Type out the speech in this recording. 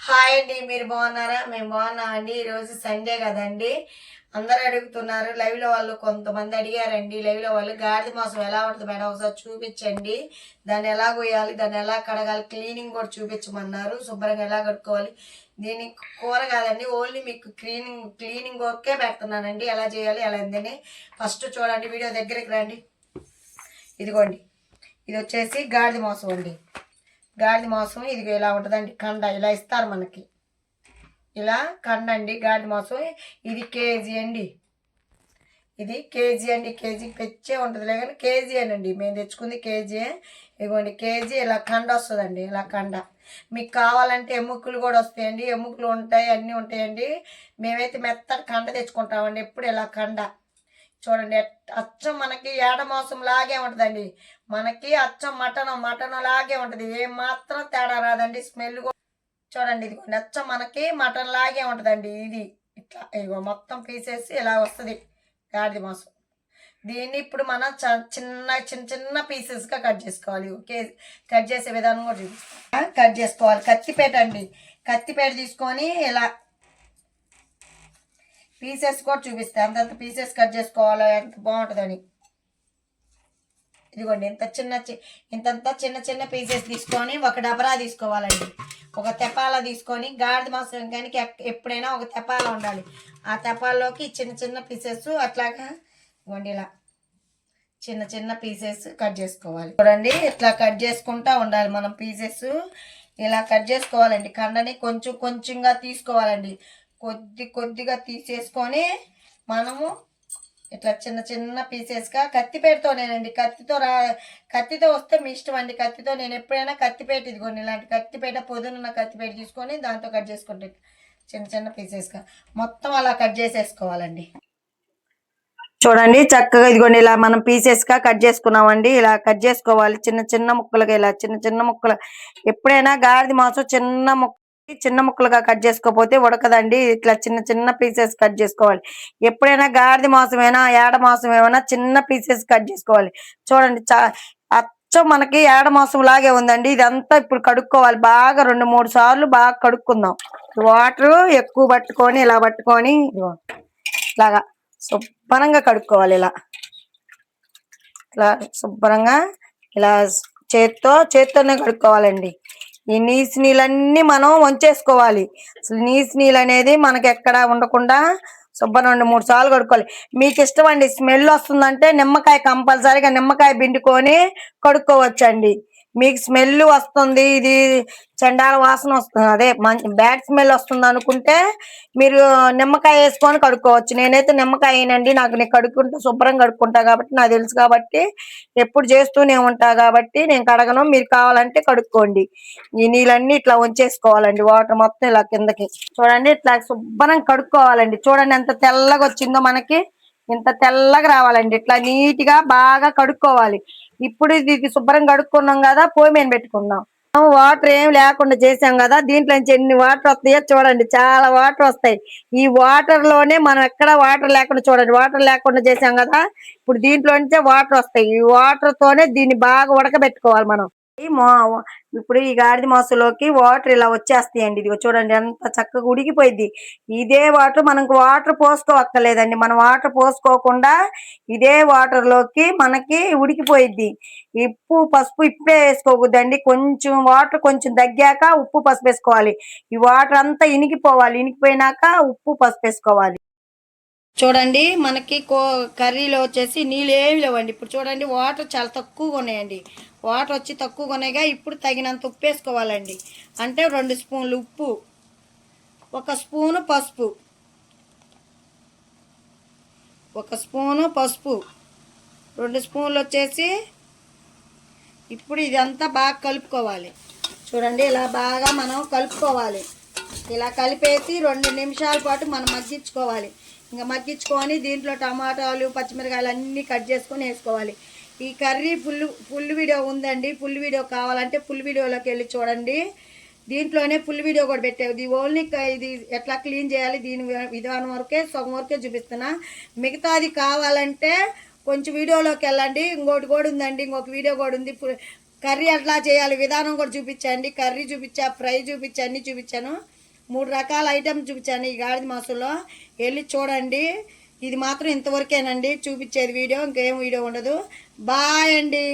Hi అండి, మీరు బాగున్నారా? మేము బాగున్నామండి. ఈరోజు సండే కదండి, అందరు అడుగుతున్నారు. లైవ్లో వాళ్ళు కొంతమంది అడిగారండి. లైవ్లో వాళ్ళు గాడిద మాసం ఎలా ఉంటుంది మేడం ఒకసారి చూపించండి, దాన్ని ఎలా కొయ్యాలి, దాన్ని ఎలా కడగాలి, క్లీనింగ్ కూడా చూపించమన్నారు. శుభ్రంగా ఎలా కడుక్కోవాలి. దీన్ని కూర కాదండి, ఓన్లీ మీకు క్లీనింగ్ వర్కే పెడుతున్నానండి. ఎలా చేయాలి ఎలా ఉందని ఫస్ట్ చూడండి. వీడియో దగ్గరికి రండి. ఇదిగోండి, ఇది వచ్చేసి గాడిద మాసం అండి. గాడిద మాంసం ఇది ఇలా ఉంటుందండి. కండ ఇలా ఇస్తారు మనకి, ఇలా కండ అండి గాడిద మాంసం. ఇది కేజీ అండి, ఇది కేజీ అండి. కేజీకి పెచ్చే ఉంటుంది కానీ కేజీ అనండి, మేము తెచ్చుకుంది కేజీ. ఇదిగోండి కేజీ ఇలా కండ వస్తుందండి. ఇలా కండ మీకు కావాలంటే ఎముకలు కూడా వస్తాయండి, ఎముకలు ఉంటాయి, అన్నీ ఉంటాయండి. మేమైతే మెత్తటి కండ తెచ్చుకుంటామండి ఎప్పుడు. ఇలా కండ చూడండి, అచ్చం మనకి ఏడ మాంసం లాగే ఉంటుందండి. మనకి అచ్చం మటన్ లాగే ఉంటుంది, ఏం మాత్రం తేడా రాదండి. స్మెల్ కూడా చూడండి, ఇదిగోండి అచ్చం మనకి మటన్ లాగే ఉంటుందండి. ఇది ఇట్లా ఇదిగో మొత్తం పీసెస్ ఇలా వస్తుంది గాడిద మాంసం. దీన్ని ఇప్పుడు మనం చిన్న చిన్న చిన్న పీసెస్గా కట్ చేసుకోవాలి. ఓకే, కట్ చేసే విధానం కూడా చూపిస్తాం. కట్ చేసుకోవాలి. కత్తిపేట అండి, కత్తిపేట తీసుకొని ఇలా పీసెస్ కూడా చూపిస్తాయి. అంతంత పీసెస్ కట్ చేసుకోవాలి, ఎంత బాగుంటుందని. ఇదిగోండి ఇంతంత చిన్న చిన్న పీసెస్ తీసుకొని ఒక డబరా తీసుకోవాలండి. ఒక తెపాల తీసుకొని, గాడిద మాంసం కానీ ఎప్పుడైనా ఒక తెపాల ఉండాలి. ఆ తెపాల్లోకి చిన్న చిన్న పీసెస్ అట్లాగా ఇవ్వండి, ఇలా చిన్న చిన్న పీసెస్ కట్ చేసుకోవాలి. చూడండి, ఇట్లా కట్ చేసుకుంటా ఉండాలి మనం. పీసెస్ ఇలా కట్ చేసుకోవాలండి. కండని కొంచెం కొంచెంగా తీసుకోవాలండి. కొద్దిగా తీసేసుకొని మనము ఇట్లా చిన్న చిన్న పీసెస్గా కత్తిపేటతోనేనండి. కత్తితో వస్తే మీ ఇష్టం అండి. కత్తితో నేను ఎప్పుడైనా కత్తిపేట, ఇదిగోండి ఇలాంటి కత్తిపేట, పొదునున్న కత్తిపేట తీసుకొని దాంతో కట్ చేసుకుంటే చిన్న చిన్న పీసెస్గా మొత్తం అలా కట్ చేసేసుకోవాలండి. చూడండి చక్కగా ఇదిగోండి ఇలా మనం పీసెస్గా కట్ చేసుకున్నామండి. ఇలా కట్ చేసుకోవాలి చిన్న చిన్న ముక్కలుగా, ఇలా చిన్న చిన్న ముక్కలు. ఎప్పుడైనా గాడిద మాంసం చిన్న ముక్కలుగా కట్ చేసుకోకపోతే ఉడకదండి. ఇట్లా చిన్న చిన్న పీసెస్ కట్ చేసుకోవాలి. ఎప్పుడైనా గాడిద మాంసమైనా ఏడ మాంసం ఏమైనా చిన్న పీసెస్ కట్ చేసుకోవాలి. చూడండి అచ్చం మనకి ఏడ మాంసం లాగే ఉందండి. ఇదంతా ఇప్పుడు కడుక్కోవాలి బాగా, 2-3 సార్లు బాగా కడుక్కుందాం. వాటర్ ఎక్కువ పట్టుకొని ఇలా పట్టుకొని ఇలాగా శుభ్రంగా కడుక్కోవాలి. ఇలా శుభ్రంగా ఇలా చేత్తోనే కడుక్కోవాలండి. ఈ నీసు నీళ్ళన్నీ మనం వంచేసుకోవాలి. అసలు నీసు నీళ్ళు అనేది మనకి ఎక్కడ ఉండకుండా శుభ్రం 2-3 సార్లు కడుక్కోవాలి. మీకు ఇష్టం అండి, స్మెల్ వస్తుందంటే నిమ్మకాయ కంపల్సరీగా నిమ్మకాయ పిండుకొని కడుక్కోవచ్చండి. మీకు స్మెల్ వస్తుంది, ఇది చండాల వాసన వస్తుంది, అదే బ్యాడ్ స్మెల్ వస్తుంది అనుకుంటే మీరు నిమ్మకాయ వేసుకొని కడుక్కోవచ్చు. నేనైతే నిమ్మకాయ వేయనండి, నేను కడుక్కుంటా, శుభ్రం కడుక్కుంటా కాబట్టి నాకు తెలుసు కాబట్టి, ఎప్పుడు చేస్తూనే ఉంటా కాబట్టి నేను కడగను. మీరు కావాలంటే కడుక్కోండి. ఈ నీళ్ళన్నీ ఇట్లా వంచేసుకోవాలండి, వాటర్ మొత్తం ఇలా కిందకి. చూడండి ఇట్లా శుభ్రం కడుక్కోవాలండి. చూడండి ఎంత తెల్లగా వచ్చిందో మనకి, ఇంత తెల్లగా రావాలండి. ఇట్లా నీట్ గా బాగా కడుక్కోవాలి. ఇప్పుడు ఇది శుభ్రం కడుక్కున్నాం కదా, పొయ్యి మీద పెట్టుకుందాం. వాటర్ ఏం లేకుండా చేసాం కదా, దీంట్లో నుంచి ఎన్ని వాటర్ వస్తాయో చూడండి, చాలా వాటర్ వస్తాయి. ఈ వాటర్ లోనే మనం ఎక్కడ వాటర్ లేకుండా, చూడండి వాటర్ లేకుండా చేసాం కదా, ఇప్పుడు దీంట్లో నుంచే వాటర్ వస్తాయి. ఈ వాటర్ తోనే దీన్ని బాగా ఉడకబెట్టుకోవాలి మనం. ఇప్పుడు ఈ గాడిద మాంసంలోకి వాటర్ ఇలా వచ్చేస్తాయండి. ఇదిగో చూడండి ఎంత చక్కగా ఉడికిపోయింది. ఇదే వాటర్, మనకు వాటర్ పోసుకోవక్కర్లేదండి. మనం వాటర్ పోసుకోకుండా ఇదే వాటర్ లోకి మనకి ఉడికిపోయిద్ది. ఉప్పు పసుపు ఇప్పుడే వేసుకోకూడదండి, కొంచెం వాటర్ కొంచెం తగ్గాక ఉప్పు పసుపు వేసుకోవాలి. ఈ వాటర్ అంతా ఇనికిపోవాలి, ఇనికిపోయినాక ఉప్పు పసుపు వేసుకోవాలి. చూడండి మనకి కర్రీలో వచ్చేసి నీళ్ళు ఏమి లేవండి. ఇప్పుడు చూడండి వాటర్ చాలా తక్కువగా ఉన్నాయండి. వాటర్ వచ్చి తక్కువగా ఉన్నాయిగా, ఇప్పుడు తగినంత ఉప్పు వేసుకోవాలండి. అంటే 2 స్పూన్లు ఉప్పు, 1 స్పూను పసుపు, 1 స్పూను పసుపు, 2 స్పూన్లు వచ్చేసి. ఇప్పుడు ఇదంతా బాగా కలుపుకోవాలి. చూడండి ఇలా బాగా మనం కలుపుకోవాలి. ఇలా కలిపేసి 2 నిమిషాల పాటు మనం మగ్గించుకోవాలి. ఇంకా మగ్గించుకొని దీంట్లో టమాటాలు, పచ్చిమిరకాయలు అన్నీ కట్ చేసుకొని వేసుకోవాలి. ఈ కర్రీ ఫుల్ వీడియో ఉందండి. ఫుల్ వీడియో కావాలంటే ఫుల్ వీడియోలోకి వెళ్ళి చూడండి. దీంట్లోనే ఫుల్ వీడియో కూడా పెట్టేది. ఓన్లీ ఇది ఎట్లా క్లీన్ చేయాలి దీని విధానం వరకే, సగం వరకే చూపిస్తున్నా. మిగతాది కావాలంటే కొంచెం వీడియోలోకి వెళ్ళండి. ఇంకోటి కూడా ఉందండి, ఇంకొక వీడియో కూడా ఉంది. కర్రీ ఎట్లా చేయాలి విధానం కూడా చూపించండి. కర్రీ చూపించా, ఫ్రై చూపించా, అన్నీ చూపించాను. 3 రకాల ఐటమ్స్ చూపించాను ఈ గాడిద మాసంలో. వెళ్ళి చూడండి. ఇది మాత్రం ఇంతవరకేనండి చూపించేది వీడియో, ఇంకేం వీడియో ఉండదు. బాయ్ అండి.